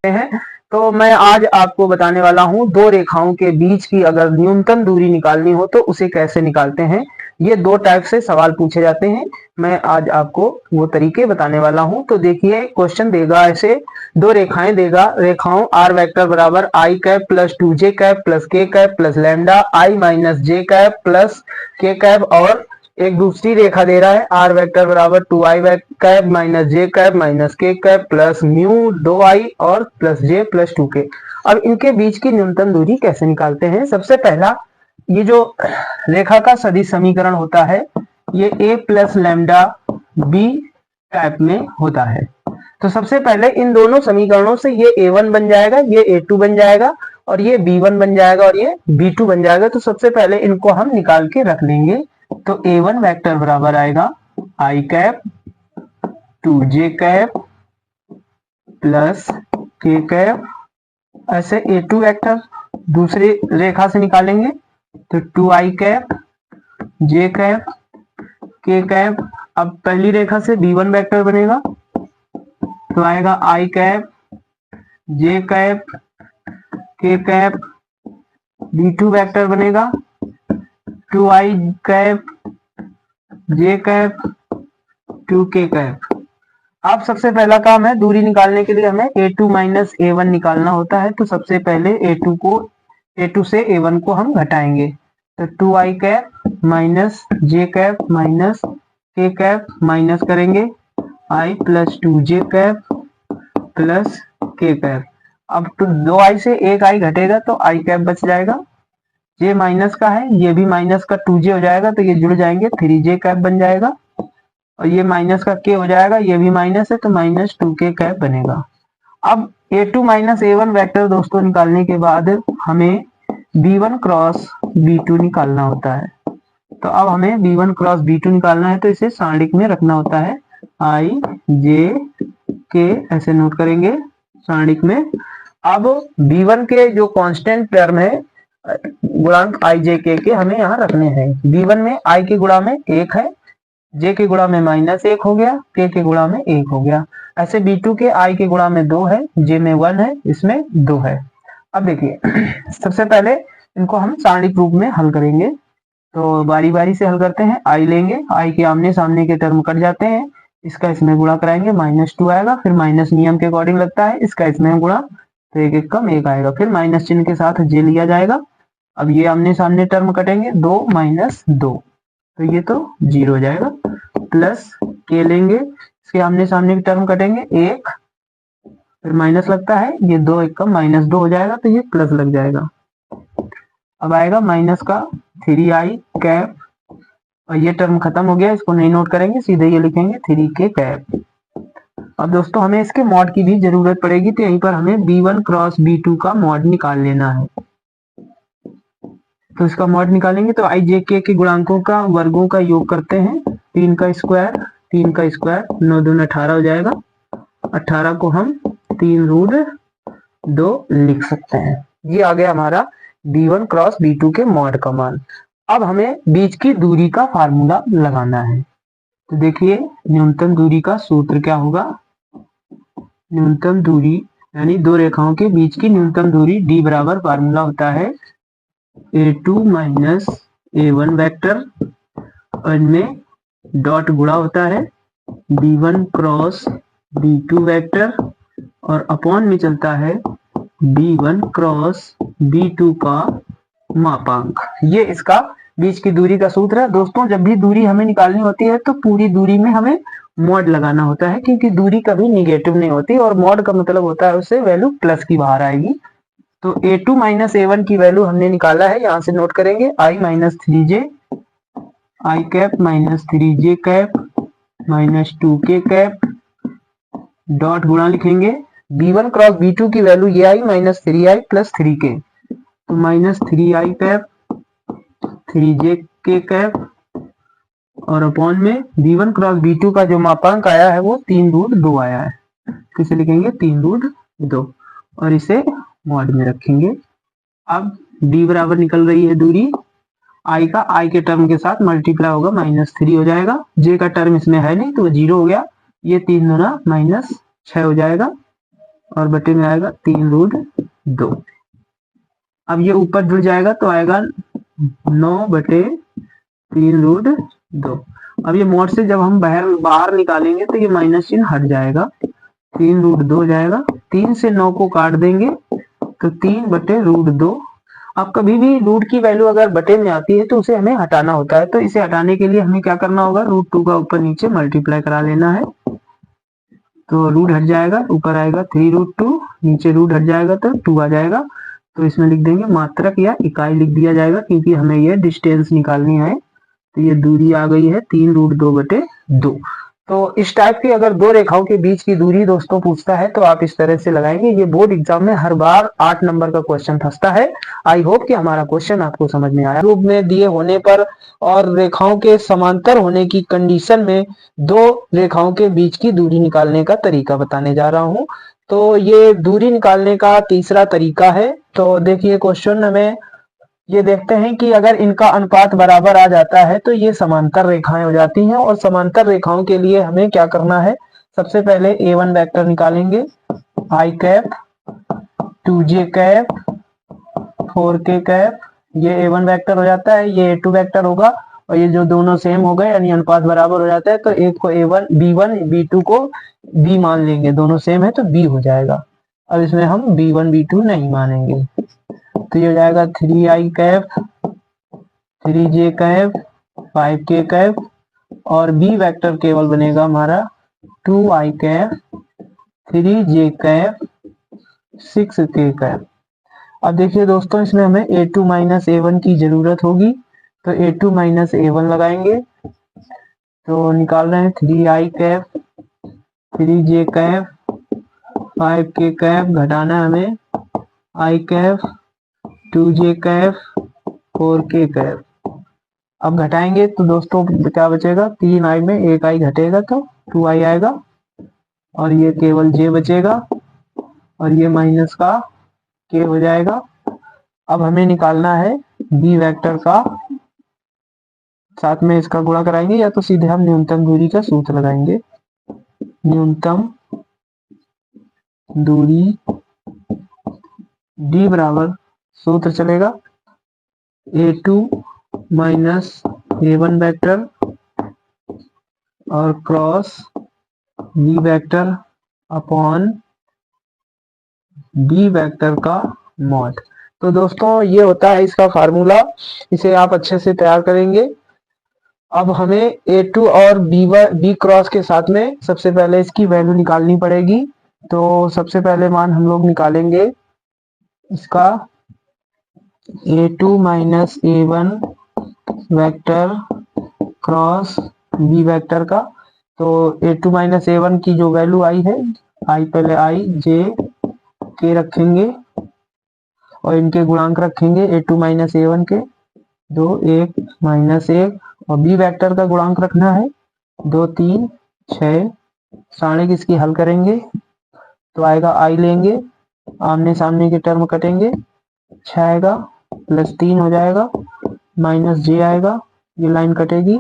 हैं। तो मैं आज आपको बताने वाला हूं दो रेखाओं के बीच की अगर न्यूनतम दूरी निकालनी हो तो उसे कैसे निकालते हैं। ये दो टाइप से सवाल पूछे जाते हैं, मैं आज आपको वो तरीके बताने वाला हूं। तो देखिए क्वेश्चन देगा ऐसे, दो रेखाएं देगा, रेखाओं आर वेक्टर बराबर i cap plus 2j cap plus k cap plus lambda i minus j cap plus k cap, और एक दूसरी रेखा दे रहा है आर वेक्टर बराबर 2i cap minus j cap minus के कैप प्लस म्यू 2i और plus जे plus 2k। अब इनके बीच की न्यूनतम दूरी कैसे निकालते हैं। सबसे पहला, ये जो रेखा का सदिश समीकरण होता है ये a plus lambda B cap में होता है। तो सबसे पहले इन दोनों समीकरणों से ये a1 बन जाएगा, ये a2 बन जाएगा और ये b1 बन जाएगा और ये b2 बन जाएगा। तो सबसे पहले इनको हम निकाल के रख लेंगे। तो a1 वेक्टर बराबर आएगा i cap 2j cap plus k cap. ऐसे a2 वेक्टर दूसरी रेखा से निकालेंगे तो 2i cap j cap k cap. अब पहली रेखा से b1 वेक्टर बनेगा तो आएगा i cap j cap k cap. b2 vector बनेगा 2i cap j cap 2k cap. अब सबसे पहला काम है, दूरी निकालने के लिए हमें a2 माइनस a1 निकालना होता है। तो सबसे पहले a2 से a1 को हम घटाएंगे तो 2i cap minus j cap minus k cap minus करेंगे i plus 2j cap plus k cap. अब 2i से एक i घटेगा तो i कैप बच जाएगा, j माइनस का है ये भी माइनस का 2j हो जाएगा तो ये जुड़ जाएंगे 3j कैप बन जाएगा, और ये माइनस का k हो जाएगा ये भी माइनस है तो माइनस 2k कैप बनेगा। अब a2 माइनस a1 वेक्टर दोस्तों निकालने के बाद हमें b1 क्रॉस b2 निकालना होता है। तो अब हमें b1 क्रॉस b2 निकालना है तो इसे सारणिक में रखना होता है i j k, ऐसे नोट करेंगे सारणिक में। अब b1 के जो कांस्टेंट टर्म है गुणांक i j k के हमें यहाँ रखने हैं। b1 में i के गुणा में 1 है, j के गुणा में -1 हो गया, k के गुणा में 1 हो गया। ऐसे b2 के i के गुणा में 2 है, j में 1 है, इसमें 2 है। अब देखिए सबसे पहले इनको हम सारणिक रूप में हल करेंगे। तो बारी बारी से हल करते हैं। i लेंगे, i के आमने सामने के टर्म कट जाते हैं, इसका इसमें गुणा कराएंगे -2 आएगा, फिर माइनस नियम के अकॉर्डिंग लगता है, इसका इसमें गुणा तो एक एक कम 1 आएगा, फिर माइनस चिन्ह के साथ j लिया जाएगा। अब ये आमने सामने टर्म कटेंगे 2 माइनस 2 तो ये तो 0 हो जाएगा, प्लस k लेंगे, इसके आमने सामने की टर्म कटेंगे 1, फिर माइनस लगता है, ये 2 एक कम -2 हो जाएगा तो ये प्लस लग जाएगा। अब आएगा माइनस का 3i कैप, और ये टर्म खत्म हो गया, इसको नहीं नोट करेंगे, सीधे ये लिखेंगे 3k कैप। अब दोस्तों हमें इसके मॉड की भी जरूरत पड़ेगी, तो यहीं पर हमें b1 क्रॉस b2 का मॉड निकाल लेना है। तो इसका मॉड निकालेंगे तो i j k के गुणांकों का वर्गों का योग करते हैं, 3 का स्क्वायर 9 दूनी 18 हो जाएगा। 18 को हम 3 रूट 2 लिख सकते हैं। ये आ गया हमारा b1 क्रॉस b2 के मॉड का मान। अब हमें बीच की दूरी का फार्मूला लगाना है। तो देखिए न्यूनतम दूरी का सूत्र क्या होगा। न्यूनतम दूरी यानी दो रेखाओं के बीच की न्यूनतम दूरी d बराबर फार्मूला होता है a2 माइनस a1 वेक्टर, और इनमें डॉट गुणा होता है b1 क्रॉस b2 वेक्टर, और अपॉन में चलता है b1 क्रॉस b2 का मापांक। ये इसका बीच की दूरी का सूत्र है। दोस्तों जब भी दूरी हमें निकालनी होती है तो पूरी दूरी में हमें मॉड लगाना होता है, क्योंकि दूरी कभी निगेटिव नहीं होती, और मॉड का मतलब होता है उससे वैल्यू प्लस की बाहर आएगी। तो a2 माइनस a1 की वैल्यू हमने निकाला है, यहाँ से नोट करेंगे i minus 3j i cap minus 3j cap minus 2k cap, dot गुणा लिखेंगे b1 क्रॉस b2 की वैल्यू ये आई माइनस 3i प्लस 3k, तो minus 3i cap 3j k cap, और अपॉन में b1 क्रॉस b2 का जो मापांक आया है वो 3 रूट 2 आया है, तो इसे लिखेंगे 3 रूट 2 और इसे मॉड में रखेंगे। अब d बराबर निकल रही है दूरी, i का i के टर्म के साथ मल्टीप्लाई होगा -3 हो जाएगा, j का टर्म इसमें है नहीं तो 0 हो गया, ये 3 दूना -6 हो जाएगा, और बटे में आएगा 3√2। अब ये ऊपर जुड़ जाएगा तो आएगा 9/3√2। अब ये मोड से जब हम बाहर निकालेंगे तो ये माइनस चिन्ह हट जाएगा, 3√2 हो जाएगा। 3 से 9 को काट देंगे तो 3/√2। अब कभी भी रूट की वैल्यू अगर बटे में आती है तो उसे हमें हटाना होता है, तो इसे हटाने के लिए हमें क्या करना होगा, √2 का ऊपर नीचे मल्टीप्लाई करा लेना है। तो रूट हट जाएगा, ऊपर आएगा 3√2, नीचे रूट हट जाएगा तो 2 आ जाएगा। तो इसमें लिख देंगे मात्रक या इकाई लिख दिया जाएगा, क्योंकि हमें ये डिस्टेंस निकालनी है। तो ये दूरी आ गई है 3√2/2। तो इस टाइप की अगर दो रेखाओं के बीच की दूरी दोस्तों पूछता है तो आप इस तरह से लगाएंगे। ये बोर्ड एग्जाम में हर बार 8 नंबर का क्वेश्चन फंसता है। आई होप कि हमारा क्वेश्चन आपको समझ में आया। रूप में दिए होने पर और रेखाओं के समांतर होने की कंडीशन में दो रेखाओं के बीच की दूरी निकालने का तरीका बताने जा रहा हूं। तो ये दूरी निकालने का तीसरा तरीका है। तो देखिए क्वेश्चन हमें ये देखते हैं कि अगर इनका अनुपात बराबर आ जाता है तो ये समांतर रेखाएं हो जाती हैं। और समांतर रेखाओं के लिए हमें क्या करना है, सबसे पहले A1 वेक्टर निकालेंगे, i cap 2j cap 4k cap. ये A1 वेक्टर हो जाता है, ये A2 वेक्टर होगा, और ये जो दोनों सेम हो गए यानी अनुपात बराबर हो जाता है तो एक को A1 B1 B2 को B मान लेंगे, दोनों सेम है तो B हो जाएगा। अब इसमें हम B1 B2 नहीं मानेंगे, तो ये हो जाएगा 3i cap 3j cap 5k cap, और बी वेक्टर केवल बनेगा हमारा 2i cap 3j cap 6k cap. अब देखिए दोस्तों इसमें हमें A2 माइनस A1 की जरूरत होगी, तो A2 माइनस A1 लगाएंगे। तो निकाल रहे हैं 3i cap 3j cap 5k cap, घटाना है हमें i cap 2j cap 4k cap. अब घटाएंगे तो दोस्तों क्या बचेगा, 3i में 1i घटेगा तो 2i आएगा, और ये केवल j बचेगा, और ये माइनस का k हो जाएगा। अब हमें निकालना है b वेक्टर का, साथ में इसका गुणा कराएंगे या तो सीधे हम न्यूनतम दूरी का सूत्र लगाएंगे। न्यूनतम दूरी d बराबर सूत्र चलेगा A2 माइनस A1 वेक्टर और cross b vector upon b vector का मॉड। तो दोस्तों ये होता है इसका फार्मूला, इसे आप अच्छे से तैयार करेंगे। अब हमें A2 और B क्रॉस के साथ में सबसे पहले इसकी वैल्यू निकालनी पड़ेगी। तो सबसे पहले मान हम लोग निकालेंगे इसका A2 minus A1 vector cross B vector का। तो A2 माइनस A1 की जो वैल्यू आई है, आई पहले i j k रखेंगे और इनके गुणांक रखेंगे A2 माइनस A1 के 2 1 माइनस 1, और B वेक्टर का गुणांक रखना है 2 3 6। सारणिक इसकी हल करेंगे तो आएगा i लेंगे, आमने सामने के टर्म कटेंगे, 6 आएगा प्लस 3 हो जाएगा, माइनस j आएगा, ये लाइन कटेगी,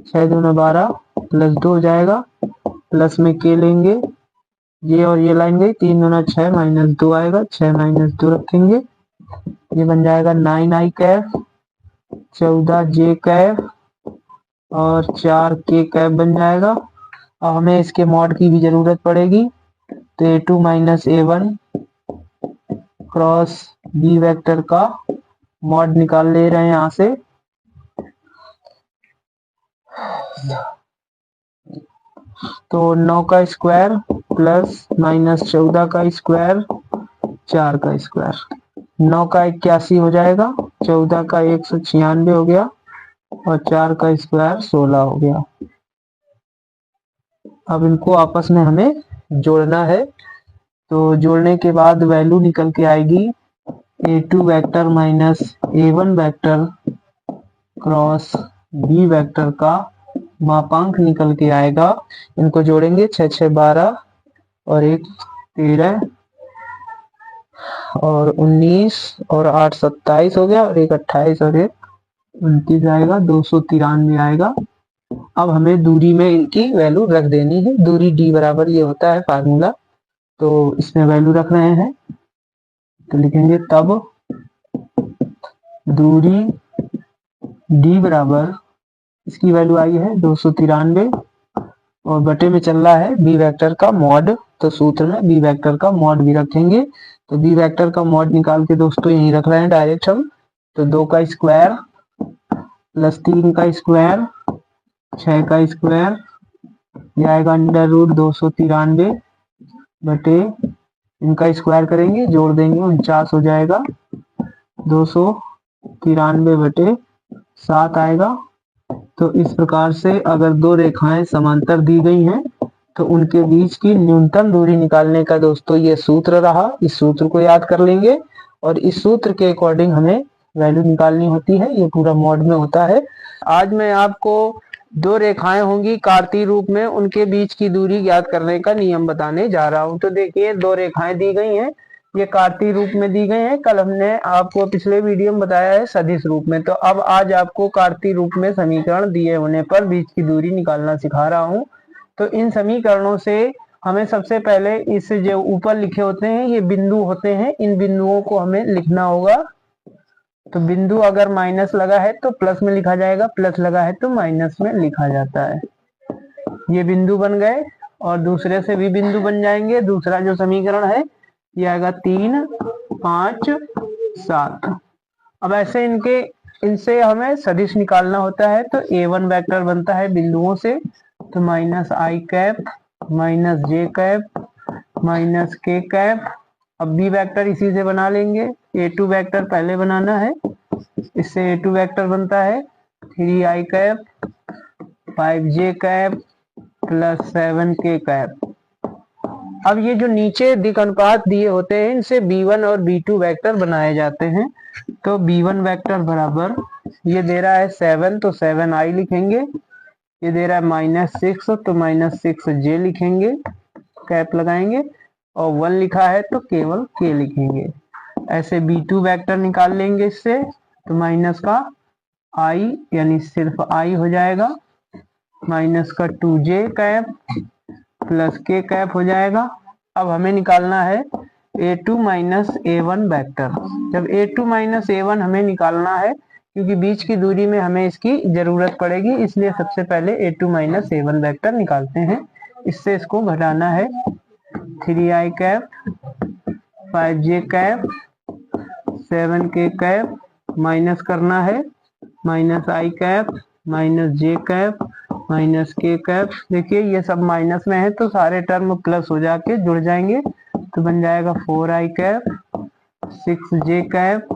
6 दूना 12 प्लस 2 हो जाएगा, प्लस में k लेंगे, ये और ये लाइन गई, 3 दूना 6 माइनस 2 आएगा, 6 माइनस 2 रखेंगे, ये बन जाएगा 9i कैप 14j कैप और 4k कैप बन जाएगा। अब हमें इसके मॉड की भी जरूरत पड़ेगी, तो A2 minus A1 cross B vector का मॉड निकाल ले रहे हैं यहाँ से। तो 9 का स्क्वायर प्लस माइनस 14 का स्क्वायर 4 का स्क्वायर, 9 का 81 हो जाएगा, 14 का 196 हो गया, और 4 का स्क्वायर 16 हो गया। अब इनको आपस में हमें जोड़ना है, तो जोड़ने के बाद वैल्यू निकल के आएगी A2 vector minus A1 vector cross B vector का मापांक निकल के आएगा। इनको जोड़ेंगे 6 6 12 और 1 13 और 19 और 8 27 हो गया, और 1 28 और 1 29 आएगा, 293 आएगा। अब हमें दूरी में इनकी वैल्यू रख देनी है। दूरी d बराबर ये होता है फार्मूला तो इसमें वैल्यू रख रहे हैं, तो लिखेंगे तब दूरी d बराबर, इसकी वैल्यू आई है 293 और बटे में चल रहा है बी वेक्टर का मॉड, तो सूत्र में बी वेक्टर का मॉड भी रखेंगे। तो बी वेक्टर का मॉड निकाल के दोस्तों यही रख रहे हैं डायरेक्ट हम। तो 2 का स्क्वायर प्लस 3 का स्क्वायर 6 का स्क्वायर, यह आएगा अंडर रूट 293 बटे, इनका स्क्वायर करेंगे जोड़ देंगे 49 हो जाएगा, 293 बटे 7 आएगा। तो इस प्रकार से अगर दो रेखाएं समांतर दी गई हैं तो उनके बीच की न्यूनतम दूरी निकालने का दोस्तों ये सूत्र रहा। इस सूत्र को याद कर लेंगे और इस सूत्र के अकॉर्डिंग हमें वैल्यू निकालनी होती है, ये पूरा मॉड में होता है। आज मैं आपको दो रेखाएं होंगी कार्तीय रूप में, उनके बीच की दूरी ज्ञात करने का नियम बताने जा रहा हूं। तो देखिए दो रेखाएं दी गई हैं, ये कार्तीय रूप में दी गई हैं। कल हमने आपको पिछले वीडियो में बताया है सदिश रूप में। तो अब आज आपको कार्तीय रूप में समीकरण दिए होने पर बीच की दूरी निकालना सिखा रहा हूं। तो इन समीकरणों से हमें सबसे पहले इस जो ऊपर लिखे होते हैं ये बिंदु होते हैं, इन बिंदुओं को हमें लिखना होगा। तो बिंदु अगर माइनस लगा है तो प्लस में लिखा जाएगा, प्लस लगा है तो माइनस में लिखा जाता है। ये बिंदु बन गए और दूसरे से भी बिंदु बन जाएंगे। दूसरा जो समीकरण है ये आएगा 3, 5, 7। अब ऐसे इनसे हमें सदिश निकालना होता है। तो a1 वेक्टर बनता है बिंदुओं से, तो माइनस आई cap minus j cap minus के कैप। अब बी वेक्टर इसी से बना लेंगे, a2 वेक्टर पहले बनाना है, इससे a2 वेक्टर बनता है 3i cap 5j cap plus 7k cap. अब ये जो नीचे दिक् अनुपात दिए होते हैं इनसे b1 और b2 वेक्टर बनाए जाते हैं। तो b1 वेक्टर बराबर, ये दे रहा है 7 तो 7i लिखेंगे, ये दे रहा है -6 तो -6j लिखेंगे, कैप लगाएंगे, और 1 लिखा है तो केवल k लिखेंगे। ऐसे b2 वेक्टर निकाल लेंगे इससे, तो माइनस का i यानी सिर्फ i हो जाएगा, माइनस का 2j cap plus k cap हो जाएगा। अब हमें निकालना है a2 माइनस a1 वेक्टर। जब a2 माइनस a1 हमें निकालना है, क्योंकि बीच की दूरी में हमें इसकी जरूरत पड़ेगी, इसलिए सबसे पहले a2 माइनस a1 वेक्टर निकालते हैं। इससे इसको घटाना है 3i cap 5j cap 7k cap, minus करना है minus i cap minus j cap minus k cap. देखिए ये सब माइनस में है तो सारे टर्म प्लस हो जाके जुड़ जाएंगे, तो बन जाएगा 4i cap 6j cap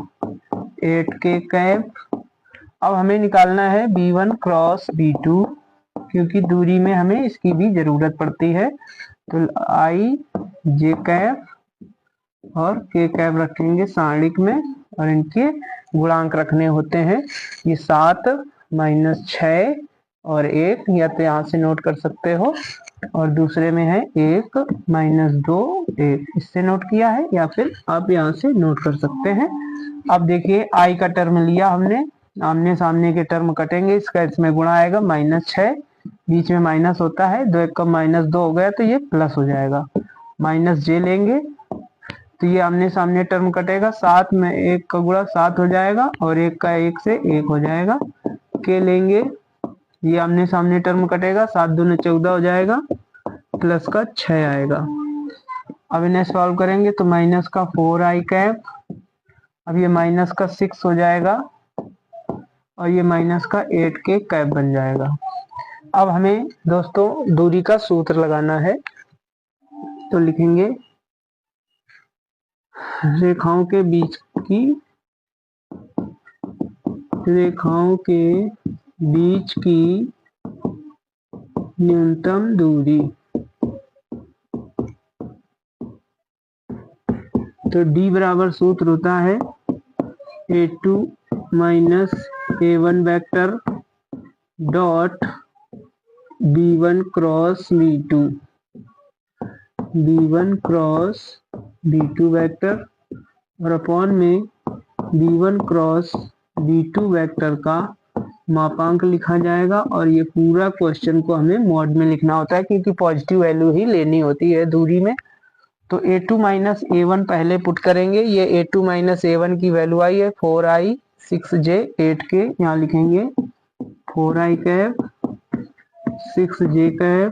8k cap. अब हमें निकालना है b1 क्रॉस b2, क्योंकि दूरी में हमें इसकी भी जरूरत पड़ती है। तो i j कैप और k कैप रखेंगे सारणिक में, और इनके गुणांक रखने होते हैं। ये 7 माइनस 6 और 1, या तो यहाँ से नोट कर सकते हो, और दूसरे में है 1 माइनस 2 1, इससे नोट किया है, या फिर आप यहाँ से नोट कर सकते हैं। अब देखिए i का टर्म लिया हमने, आमने सामने के टर्म कटेंगे, इसका इसमें गुणा आएगा -6, बीच में माइनस होता है, 2 1 का -2 हो गया तो ये प्लस हो जाएगा। माइनस j लेंगे तो ये आमने सामने टर्म कटेगा, 7 में 1 का गुणा 7 हो जाएगा, और 1 का 1 से 1 हो जाएगा। k लेंगे, ये आमने सामने टर्म कटेगा, 7 दूने 14 हो जाएगा, प्लस का 6 आएगा। अब इन्हें सॉल्व करेंगे तो माइनस का 4i कैप, अब ये माइनस का 6 हो जाएगा, और ये माइनस का 8k कैप बन जाएगा। अब हमें दोस्तों दूरी का सूत्र लगाना है, तो लिखेंगे रेखाओं के बीच की न्यूनतम दूरी। तो d बराबर सूत्र होता है a2 minus a1 vector dot b1 cross b2, b1 cross b2 vector, और अपॉन में b1 क्रॉस b2 वेक्टर का मापांक लिखा जाएगा। और ये पूरा क्वेश्चन को हमें मॉड में लिखना होता है, क्योंकि पॉजिटिव वैल्यू ही लेनी होती है दूरी में। तो a2 माइनस a1 पहले पुट करेंगे। ये a2 माइनस a1 की वैल्यू आई है 4i 6j 8k, यहाँ लिखेंगे 4i cap 6j cap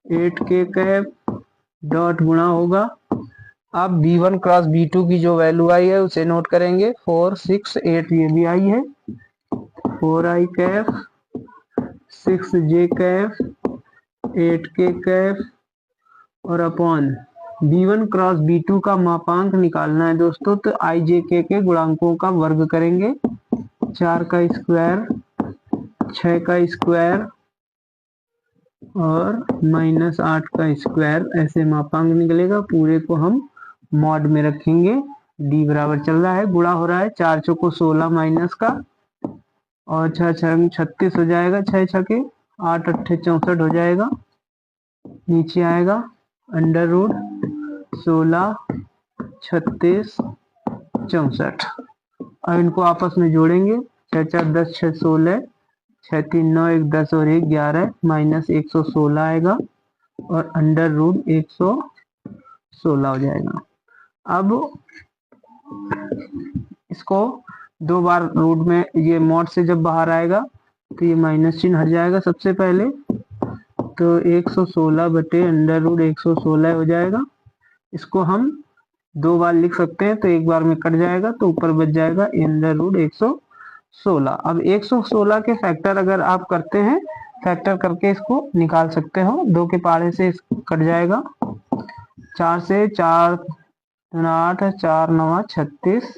8k cap dot गुणा होगा। अब b1 क्रॉस b2 की जो वैल्यू आई है उसे नोट करेंगे 4 6 8, ये भी आई है 4i cap 6j cap 8k cap और अपॉन b1 क्रॉस b2 का मापांक निकालना है दोस्तों, तो i j k के गुणांकों का वर्ग करेंगे। 4 का स्क्वायर 6 का स्क्वायर और माइनस 8 का स्क्वायर, ऐसे मापांक निकलेगा। पूरे को हम मॉड में रखेंगे। d बराबर चल रहा है, गुणा हो रहा है 4 चौको 16 माइनस का और 6 छंग 36 हो जाएगा, 6 छके 8 अट्ठे 64 हो जाएगा। नीचे आएगा अंडर रूट 16 36 64। अब इनको आपस में जोड़ेंगे। 6 4 10 6 16, 6 3 9 1 10 और 1 11 माइनस 116 आएगा और अंडर रूट 116 हो जाएगा। अब इसको दो बार रूट में, ये मॉड से जब बाहर आएगा तो ये माइनस चिन्ह हट जाएगा सबसे पहले, तो 116 बटे अंडर रूट 116 हो जाएगा। इसको हम दो बार लिख सकते हैं, तो एक बार में कट जाएगा तो ऊपर बच जाएगा अंडर रूट 116। अब 116 के फैक्टर अगर आप करते हैं, फैक्टर करके इसको निकाल सकते हो। 2 के पहाड़े से कट जाएगा, 4 से 4 8 4 9 36।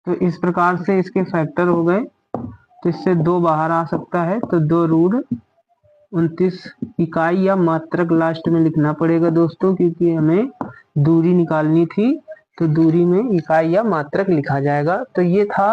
तो इस प्रकार से इसके फैक्टर हो गए, तो इससे 2 बाहर आ सकता है, तो 2 रूट 29 इकाई या मात्रक लास्ट में लिखना पड़ेगा दोस्तों, क्योंकि हमें दूरी निकालनी थी, तो दूरी में इकाई या मात्रक लिखा जाएगा। तो ये था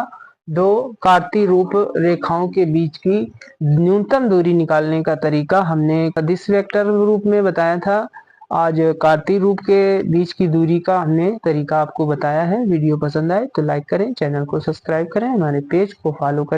दो कार्तीय रूप रेखाओं के बीच की न्यूनतम दूरी निकालने का तरीका। हमने सदिश वेक्टर रूप में बताया था, आज कार्तीय रूप के बीच की दूरी का हमने तरीका आपको बताया है। वीडियो पसंद आए तो लाइक करें, चैनल को सब्सक्राइब करें, हमारे पेज को फॉलो करें।